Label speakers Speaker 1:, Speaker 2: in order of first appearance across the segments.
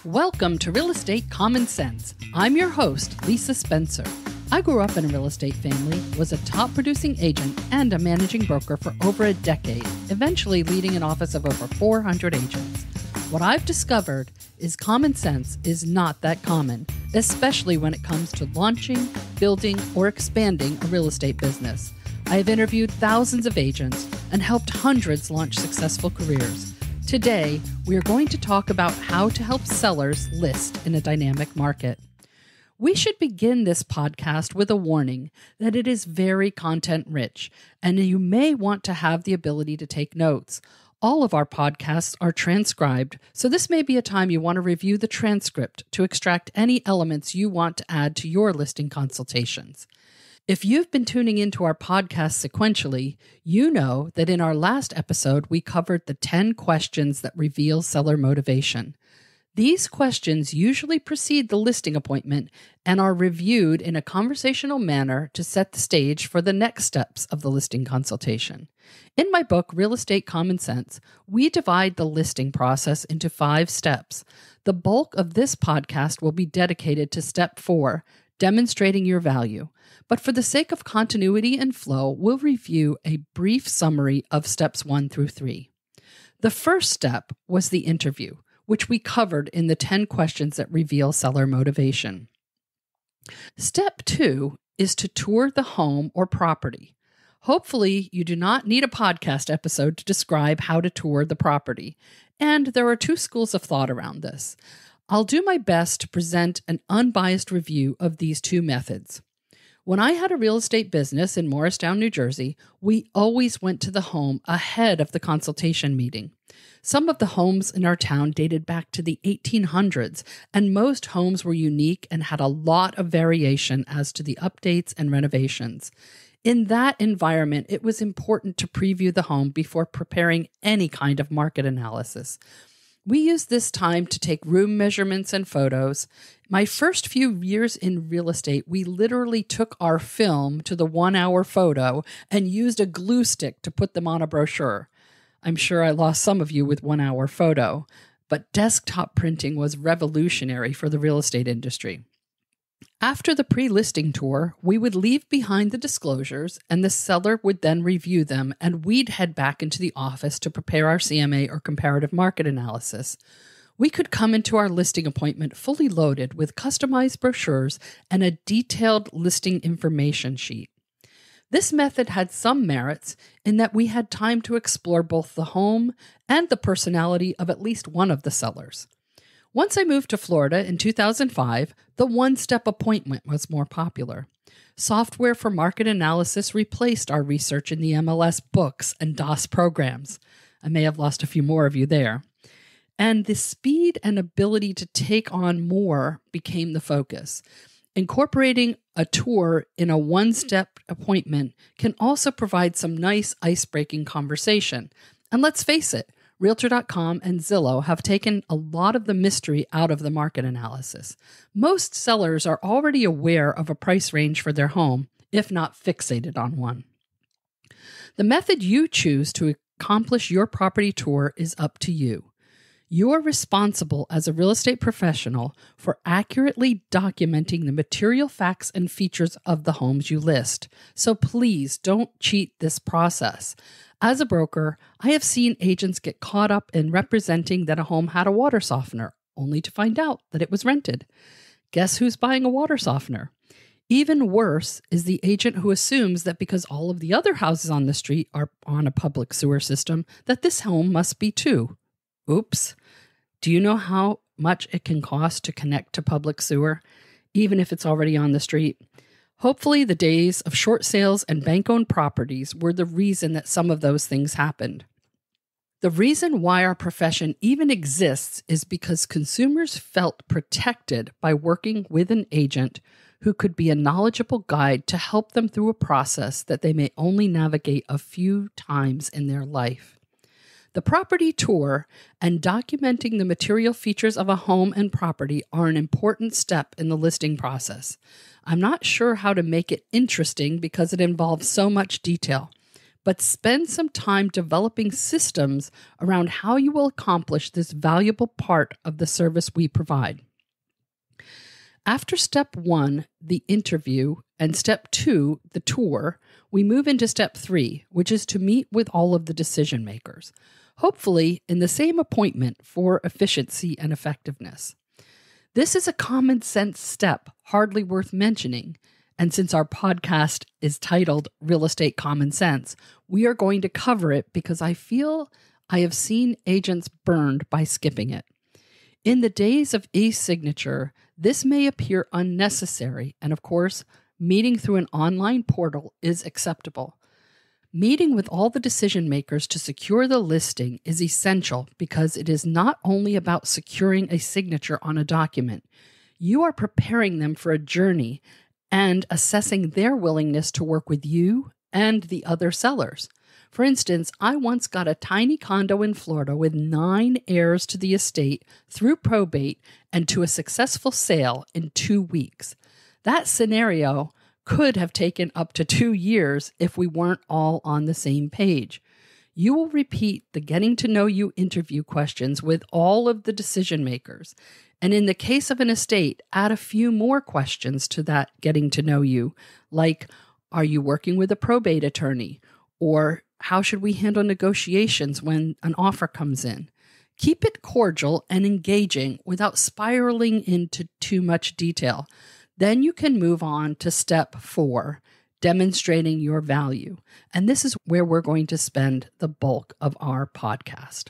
Speaker 1: Welcome to Real Estate Common Sense. I'm your host, Lisa Spencer. I grew up in a real estate family, was a top producing agent, and a managing broker for over a decade, eventually leading an office of over 400 agents. What I've discovered is common sense is not that common, especially when it comes to launching, building, or expanding a real estate business. I have interviewed thousands of agents and helped hundreds launch successful careers. Today, we are going to talk about how to help sellers list in a dynamic market. We should begin this podcast with a warning that it is very content-rich, and you may want to have the ability to take notes. All of our podcasts are transcribed, so this may be a time you want to review the transcript to extract any elements you want to add to your listing consultations. If you've been tuning into our podcast sequentially, you know that in our last episode, we covered the 10 questions that reveal seller motivation. These questions usually precede the listing appointment and are reviewed in a conversational manner to set the stage for the next steps of the listing consultation. In my book, Real Estate Common Sense, we divide the listing process into 5 steps. The bulk of this podcast will be dedicated to step 4, demonstrating your value. But for the sake of continuity and flow, we'll review a brief summary of steps 1 through 3. The first step was the interview, which we covered in the 10 questions that reveal seller motivation. Step 2 is to tour the home or property. Hopefully, you do not need a podcast episode to describe how to tour the property. And there are 2 schools of thought around this. I'll do my best to present an unbiased review of these 2 methods. When I had a real estate business in Morristown, New Jersey, we always went to the home ahead of the consultation meeting. Some of the homes in our town dated back to the 1800s, and most homes were unique and had a lot of variation as to the updates and renovations. In that environment, it was important to preview the home before preparing any kind of market analysis. We used this time to take room measurements and photos. My first few years in real estate, we literally took our film to the 1-hour photo and used a glue stick to put them on a brochure. I'm sure I lost some of you with 1-hour photo, but desktop printing was revolutionary for the real estate industry. After the pre-listing tour, we would leave behind the disclosures and the seller would then review them, and we'd head back into the office to prepare our CMA or comparative market analysis. We could come into our listing appointment fully loaded with customized brochures and a detailed listing information sheet. This method had some merits in that we had time to explore both the home and the personality of at least one of the sellers. Once I moved to Florida in 2005, the one-step appointment was more popular. Software for market analysis replaced our research in the MLS books and DOS programs. I may have lost a few more of you there. And the speed and ability to take on more became the focus. Incorporating a tour in a one-step appointment can also provide some nice ice-breaking conversation. And let's face it, Realtor.com and Zillow have taken a lot of the mystery out of the market analysis. Most sellers are already aware of a price range for their home, if not fixated on one. The method you choose to accomplish your property tour is up to you. You are responsible as a real estate professional for accurately documenting the material facts and features of the homes you list. So please don't cheat this process. As a broker, I have seen agents get caught up in representing that a home had a water softener, only to find out that it was rented. Guess who's buying a water softener? Even worse is the agent who assumes that because all of the other houses on the street are on a public sewer system, that this home must be too. Oops. Do you know how much it can cost to connect to public sewer, even if it's already on the street? Hopefully, the days of short sales and bank-owned properties were the reason that some of those things happened. The reason why our profession even exists is because consumers felt protected by working with an agent who could be a knowledgeable guide to help them through a process that they may only navigate a few times in their life. The property tour and documenting the material features of a home and property are an important step in the listing process. I'm not sure how to make it interesting because it involves so much detail, but spend some time developing systems around how you will accomplish this valuable part of the service we provide. After step 1, the interview, and step 2, the tour, we move into step 3, which is to meet with all of the decision makers, hopefully in the same appointment for efficiency and effectiveness. This is a common sense step, hardly worth mentioning, and since our podcast is titled Real Estate Common Sense, we are going to cover it because I feel I have seen agents burned by skipping it. In the days of e-signature, this may appear unnecessary, and of course, meeting through an online portal is acceptable. Meeting with all the decision makers to secure the listing is essential because it is not only about securing a signature on a document. You are preparing them for a journey and assessing their willingness to work with you and the other sellers. For instance, I once got a tiny condo in Florida with 9 heirs to the estate through probate and to a successful sale in 2 weeks. That scenario could have taken up to 2 years if we weren't all on the same page. You will repeat the getting to know you interview questions with all of the decision makers. And in the case of an estate, add a few more questions to that getting to know you, like, are you working with a probate attorney? Or how should we handle negotiations when an offer comes in? Keep it cordial and engaging without spiraling into too much detail. Then you can move on to step 4, demonstrating your value. And this is where we're going to spend the bulk of our podcast.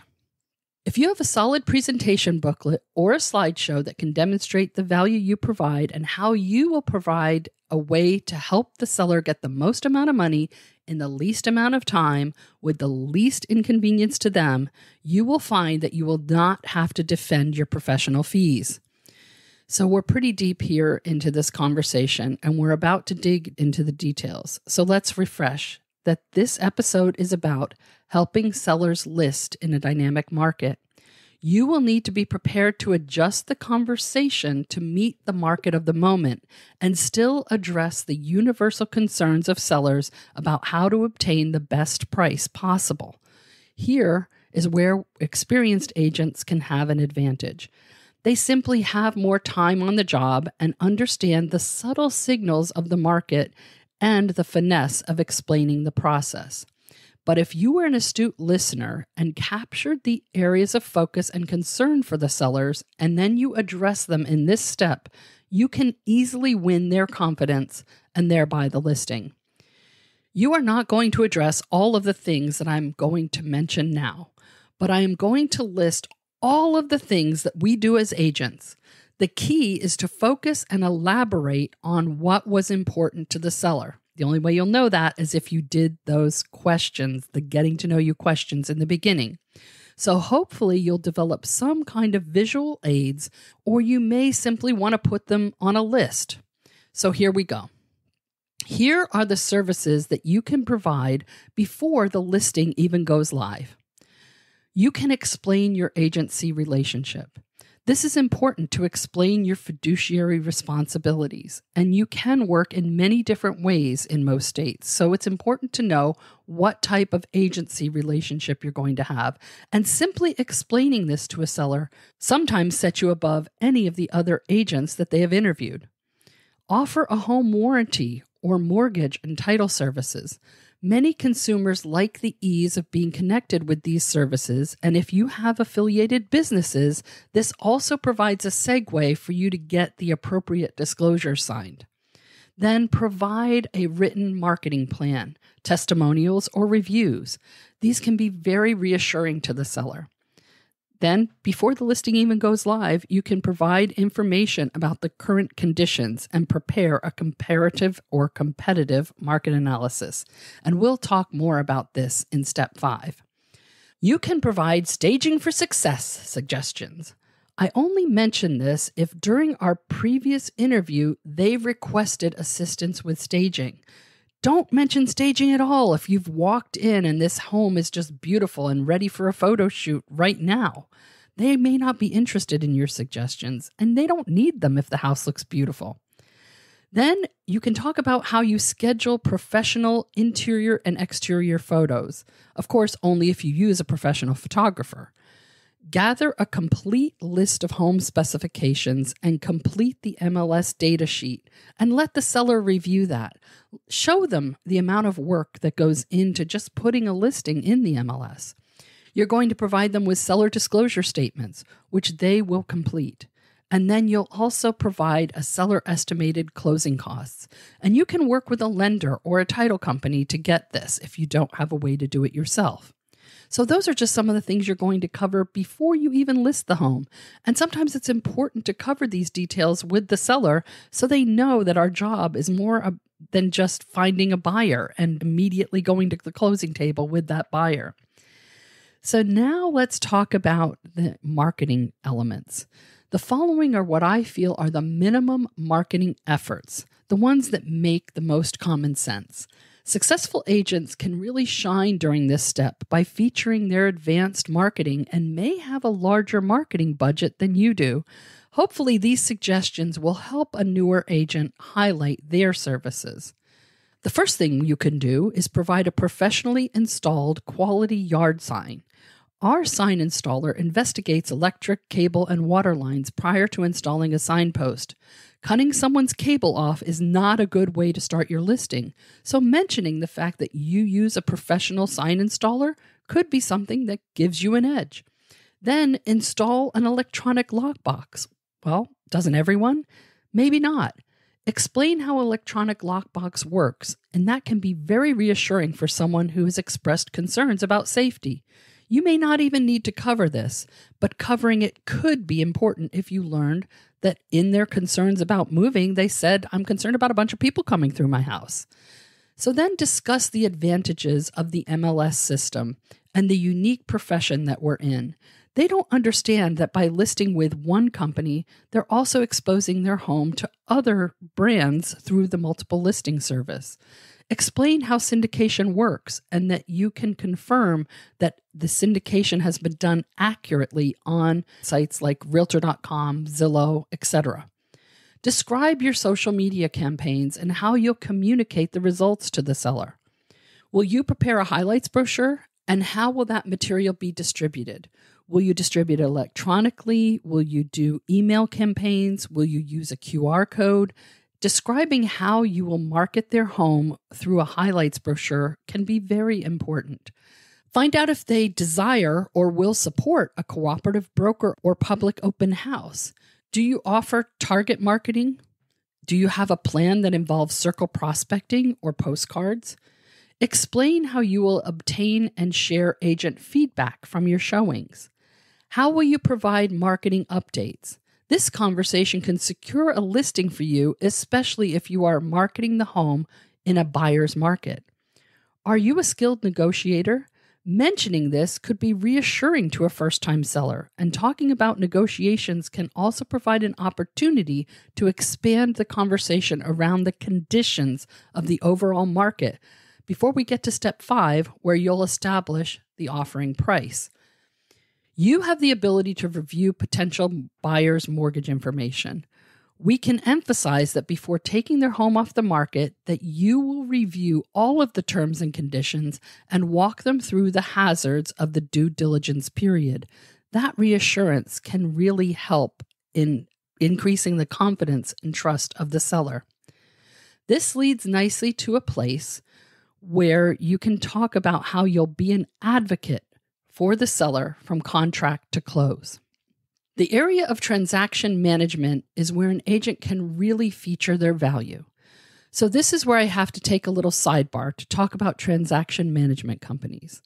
Speaker 1: If you have a solid presentation booklet or a slideshow that can demonstrate the value you provide and how you will provide a way to help the seller get the most amount of money in the least amount of time with the least inconvenience to them, you will find that you will not have to defend your professional fees. So we're pretty deep here into this conversation, and we're about to dig into the details. So let's refresh that this episode is about helping sellers list in a dynamic market. You will need to be prepared to adjust the conversation to meet the market of the moment and still address the universal concerns of sellers about how to obtain the best price possible. Here is where experienced agents can have an advantage. They simply have more time on the job and understand the subtle signals of the market and the finesse of explaining the process. But if you were an astute listener and captured the areas of focus and concern for the sellers, and then you address them in this step, you can easily win their confidence and thereby the listing. You are not going to address all of the things that I'm going to mention now, but I am going to list all of the things that we do as agents. The key is to focus and elaborate on what was important to the seller. The only way you'll know that is if you did those questions, the getting to know you questions in the beginning. So hopefully you'll develop some kind of visual aids, or you may simply want to put them on a list. So here we go. Here are the services that you can provide before the listing even goes live. You can explain your agency relationship. This is important to explain your fiduciary responsibilities, and you can work in many different ways in most states. So it's important to know what type of agency relationship you're going to have, and simply explaining this to a seller sometimes sets you above any of the other agents that they have interviewed. Offer a home warranty or mortgage and title services. Many consumers like the ease of being connected with these services, and if you have affiliated businesses, this also provides a segue for you to get the appropriate disclosures signed. Then provide a written marketing plan, testimonials, or reviews. These can be very reassuring to the seller. Then, before the listing even goes live, you can provide information about the current conditions and prepare a comparative or competitive market analysis. And we'll talk more about this in step 5. You can provide staging for success suggestions. I only mention this if during our previous interview, they requested assistance with staging. Don't mention staging at all if you've walked in and this home is just beautiful and ready for a photo shoot right now. They may not be interested in your suggestions, and they don't need them if the house looks beautiful. Then you can talk about how you schedule professional interior and exterior photos. Of course, only if you use a professional photographer. Gather a complete list of home specifications and complete the MLS data sheet and let the seller review that. Show them the amount of work that goes into just putting a listing in the MLS. You're going to provide them with seller disclosure statements, which they will complete. And then you'll also provide a seller estimated closing costs. And you can work with a lender or a title company to get this if you don't have a way to do it yourself. So those are just some of the things you're going to cover before you even list the home. And sometimes it's important to cover these details with the seller so they know that our job is more than just finding a buyer and immediately going to the closing table with that buyer. So now let's talk about the marketing elements. The following are what I feel are the minimum marketing efforts, the ones that make the most common sense. Successful agents can really shine during this step by featuring their advanced marketing and may have a larger marketing budget than you do. Hopefully, these suggestions will help a newer agent highlight their services. The first thing you can do is provide a professionally installed quality yard sign. Our sign installer investigates electric, cable, and water lines prior to installing a signpost. Cutting someone's cable off is not a good way to start your listing, so mentioning the fact that you use a professional sign installer could be something that gives you an edge. Then install an electronic lockbox. Well, doesn't everyone? Maybe not. Explain how electronic lockbox works, and that can be very reassuring for someone who has expressed concerns about safety. You may not even need to cover this, but covering it could be important if you learned that in their concerns about moving, they said, I'm concerned about a bunch of people coming through my house. So then discuss the advantages of the MLS system and the unique profession that we're in. They don't understand that by listing with one company, they're also exposing their home to other brands through the multiple listing service. Explain how syndication works and that you can confirm that the syndication has been done accurately on sites like Realtor.com, Zillow, etc. Describe your social media campaigns and how you'll communicate the results to the seller. Will you prepare a highlights brochure? And how will that material be distributed? Will you distribute it electronically? Will you do email campaigns? Will you use a QR code? Describing how you will market their home through a highlights brochure can be very important. Find out if they desire or will support a cooperative broker or public open house. Do you offer target marketing? Do you have a plan that involves circle prospecting or postcards? Explain how you will obtain and share agent feedback from your showings. How will you provide marketing updates? This conversation can secure a listing for you, especially if you are marketing the home in a buyer's market. Are you a skilled negotiator? Mentioning this could be reassuring to a first-time seller, and talking about negotiations can also provide an opportunity to expand the conversation around the conditions of the overall market before we get to step 5, where you'll establish the offering price. You have the ability to review potential buyers' mortgage information. We can emphasize that before taking their home off the market, that you will review all of the terms and conditions and walk them through the hazards of the due diligence period. That reassurance can really help in increasing the confidence and trust of the seller. This leads nicely to a place where you can talk about how you'll be an advocate for the seller from contract to close. The area of transaction management is where an agent can really feature their value. So this is where I have to take a little sidebar to talk about transaction management companies.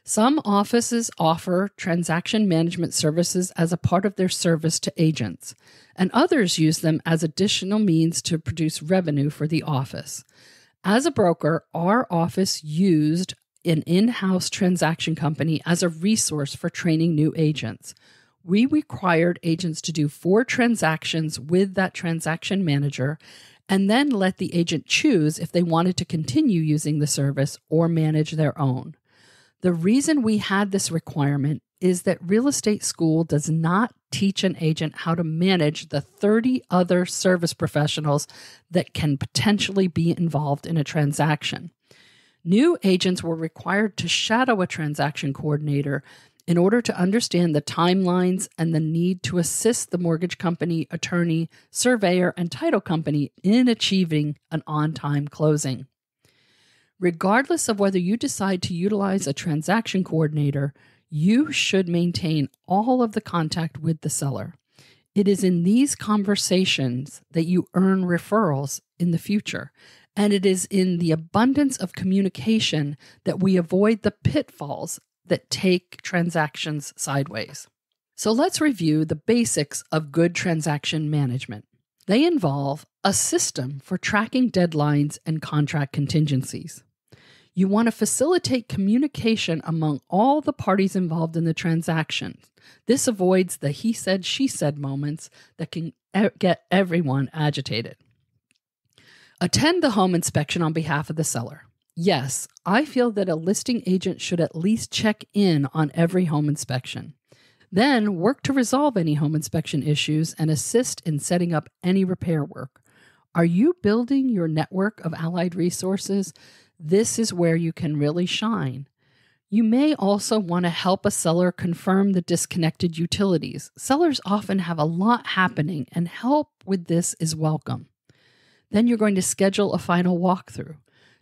Speaker 1: Some offices offer transaction management services as a part of their service to agents, and others use them as additional means to produce revenue for the office. As a broker, our office used an in-house transaction company as a resource for training new agents. We required agents to do 4 transactions with that transaction manager and then let the agent choose if they wanted to continue using the service or manage their own. The reason we had this requirement is that real estate school does not teach an agent how to manage the 30 other service professionals that can potentially be involved in a transaction. New agents were required to shadow a transaction coordinator in order to understand the timelines and the need to assist the mortgage company, attorney, surveyor, and title company in achieving an on-time closing. Regardless of whether you decide to utilize a transaction coordinator, you should maintain all of the contact with the seller. It is in these conversations that you earn referrals in the future, and it is in the abundance of communication that we avoid the pitfalls that take transactions sideways. So let's review the basics of good transaction management. They involve a system for tracking deadlines and contract contingencies. You want to facilitate communication among all the parties involved in the transaction. This avoids the he said, she said moments that can get everyone agitated. Attend the home inspection on behalf of the seller. Yes, I feel that a listing agent should at least check in on every home inspection. Then work to resolve any home inspection issues and assist in setting up any repair work. Are you building your network of allied resources? This is where you can really shine. You may also want to help a seller confirm the disconnected utilities. Sellers often have a lot happening, and help with this is welcome. Then you're going to schedule a final walkthrough.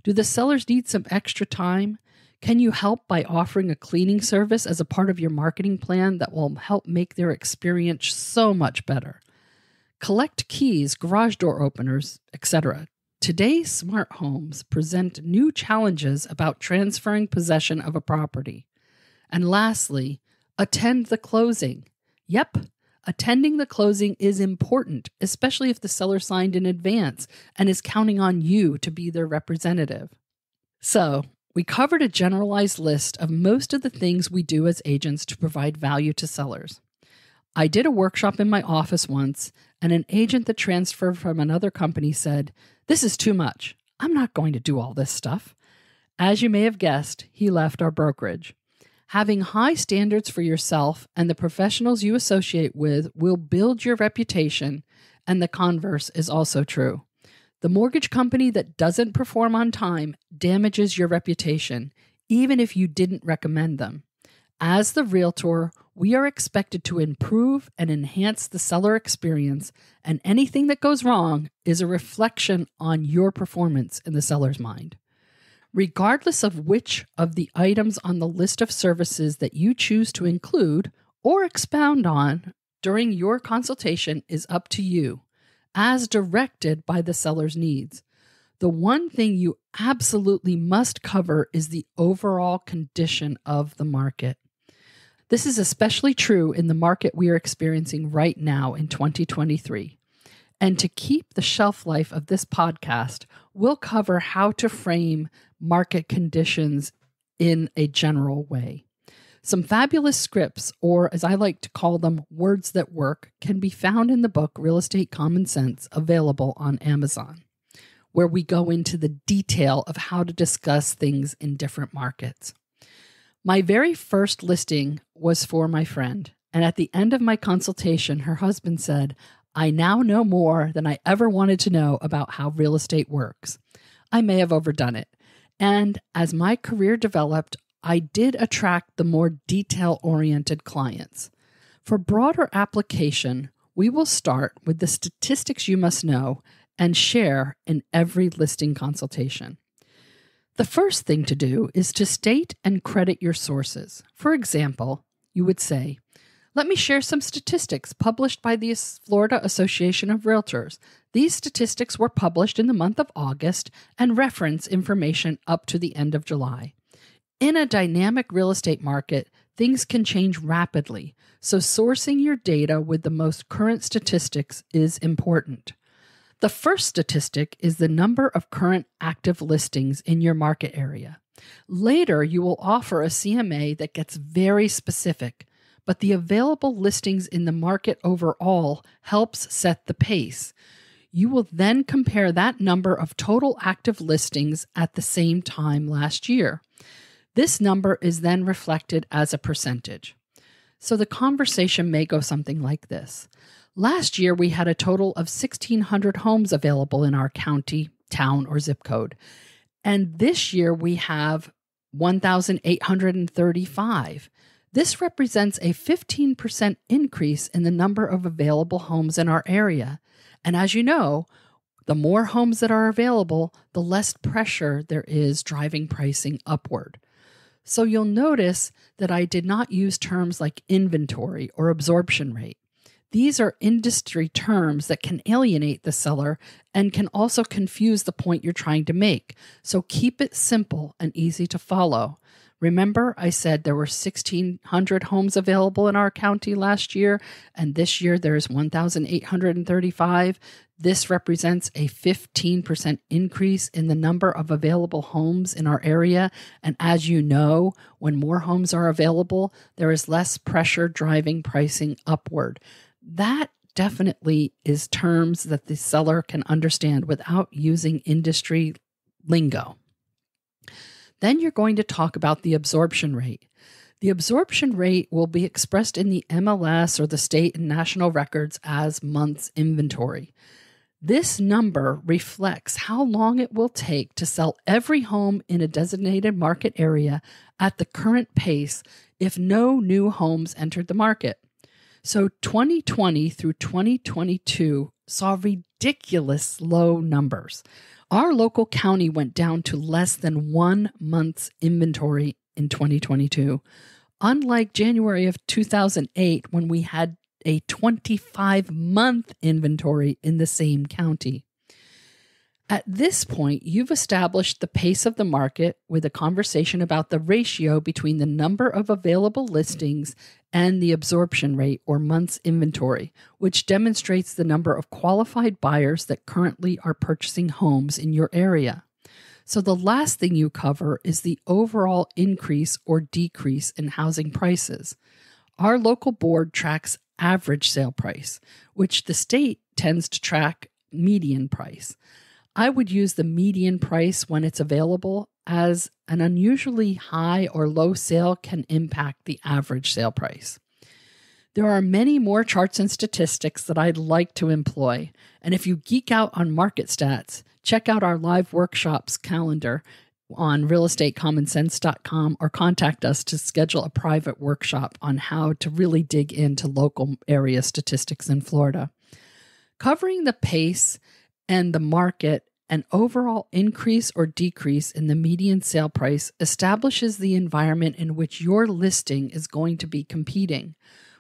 Speaker 1: Do the sellers need some extra time? Can you help by offering a cleaning service as a part of your marketing plan that will help make their experience so much better? Collect keys, garage door openers, etc. Today's smart homes present new challenges about transferring possession of a property. And lastly, attend the closing. Yep, attending the closing is important, especially if the seller signed in advance and is counting on you to be their representative. So, we covered a generalized list of most of the things we do as agents to provide value to sellers. I did a workshop in my office once, and an agent that transferred from another company said, "This is too much. I'm not going to do all this stuff." As you may have guessed, he left our brokerage. Having high standards for yourself and the professionals you associate with will build your reputation, and the converse is also true. The mortgage company that doesn't perform on time damages your reputation, even if you didn't recommend them. As the realtor, we are expected to improve and enhance the seller experience, and anything that goes wrong is a reflection on your performance in the seller's mind. Regardless of which of the items on the list of services that you choose to include or expound on during your consultation is up to you, as directed by the seller's needs. The one thing you absolutely must cover is the overall condition of the market. This is especially true in the market we are experiencing right now in 2023. And to keep the shelf life of this podcast, we'll cover how to frame market conditions in a general way. Some fabulous scripts, or as I like to call them, words that work, can be found in the book Real Estate Common Sense, available on Amazon, where we go into the detail of how to discuss things in different markets. My very first listing was for my friend, and at the end of my consultation, her husband said, "I now know more than I ever wanted to know about how real estate works." I may have overdone it, and as my career developed, I did attract the more detail-oriented clients. For broader application, we will start with the statistics you must know and share in every listing consultation. The first thing to do is to state and credit your sources. For example, you would say, "Let me share some statistics published by the Florida Association of Realtors. These statistics were published in the month of August and reference information up to the end of July." In a dynamic real estate market, things can change rapidly, so sourcing your data with the most current statistics is important. The first statistic is the number of current active listings in your market area. Later, you will offer a CMA that gets very specific, but the available listings in the market overall helps set the pace. You will then compare that number of total active listings at the same time last year. This number is then reflected as a percentage. So the conversation may go something like this. Last year, we had a total of 1,600 homes available in our county, town, or zip code. And this year, we have 1,835. This represents a 15% increase in the number of available homes in our area. And as you know, the more homes that are available, the less pressure there is driving pricing upward. So you'll notice that I did not use terms like inventory or absorption rate. These are industry terms that can alienate the seller and can also confuse the point you're trying to make. So keep it simple and easy to follow. Remember, I said there were 1,600 homes available in our county last year, and this year there's 1,835. This represents a 15% increase in the number of available homes in our area. And as you know, when more homes are available, there is less pressure driving pricing upward. That definitely is terms that the seller can understand without using industry lingo. Then you're going to talk about the absorption rate. The absorption rate will be expressed in the MLS or the state and national records as months inventory. This number reflects how long it will take to sell every home in a designated market area at the current pace if no new homes entered the market. So 2020 through 2022 saw ridiculous low numbers. Our local county went down to less than 1 month's inventory in 2022, unlike January of 2008 when we had a 25-month inventory in the same county. At this point, you've established the pace of the market with a conversation about the ratio between the number of available listings and the absorption rate or months inventory, which demonstrates the number of qualified buyers that currently are purchasing homes in your area. So the last thing you cover is the overall increase or decrease in housing prices. Our local board tracks average sale price, which the state tends to track median price. I would use the median price when it's available, as an unusually high or low sale can impact the average sale price. There are many more charts and statistics that I'd like to employ, and if you geek out on market stats, check out our live workshops calendar on realestateCommonSense.com or contact us to schedule a private workshop on how to really dig into local area statistics in Florida. Covering the pace and the market, an overall increase or decrease in the median sale price establishes the environment in which your listing is going to be competing.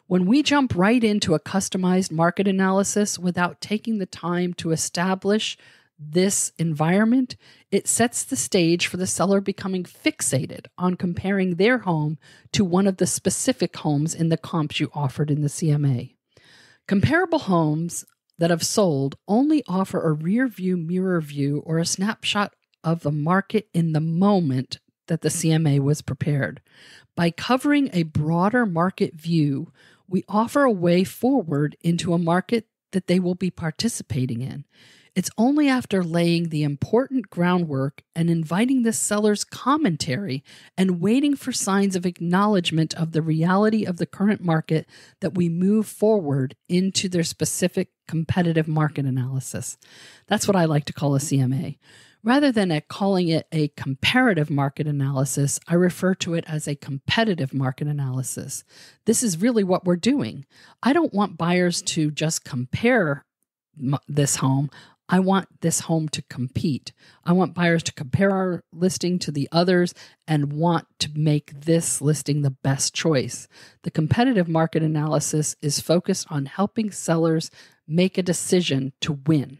Speaker 1: When we jump right into a customized market analysis without taking the time to establish this environment, it sets the stage for the seller becoming fixated on comparing their home to one of the specific homes in the comps you offered in the CMA. Comparable homes that have sold only offer a rear view mirror view or a snapshot of the market in the moment that the CMA was prepared. By covering a broader market view, we offer a way forward into a market that they will be participating in. It's only after laying the important groundwork and inviting the seller's commentary and waiting for signs of acknowledgement of the reality of the current market that we move forward into their specific competitive market analysis. That's what I like to call a CMA. Rather than calling it a comparative market analysis, I refer to it as a competitive market analysis. This is really what we're doing. I don't want buyers to just compare this home. I want this home to compete. I want buyers to compare our listing to the others and want to make this listing the best choice. The competitive market analysis is focused on helping sellers make a decision to win.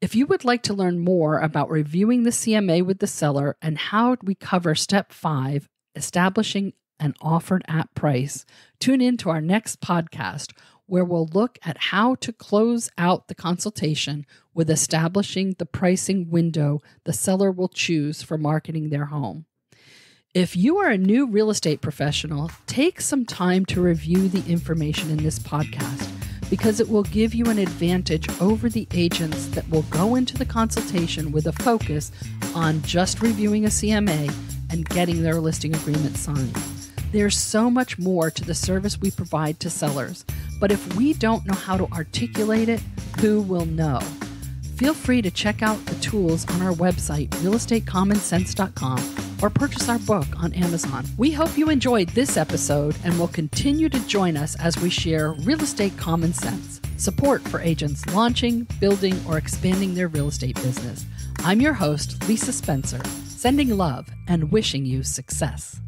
Speaker 1: If you would like to learn more about reviewing the CMA with the seller and how we cover Step 5, establishing an offered at price, tune in to our next podcast, where we'll look at how to close out the consultation with establishing the pricing window the seller will choose for marketing their home. If you are a new real estate professional, take some time to review the information in this podcast, because it will give you an advantage over the agents that will go into the consultation with a focus on just reviewing a CMA and getting their listing agreement signed. There's so much more to the service we provide to sellers, but if we don't know how to articulate it, who will know? Feel free to check out the tools on our website, realestateCommonSense.com, or purchase our book on Amazon. We hope you enjoyed this episode and will continue to join us as we share Real Estate Common Sense, support for agents launching, building, or expanding their real estate business. I'm your host, Lisa Spencer, sending love and wishing you success.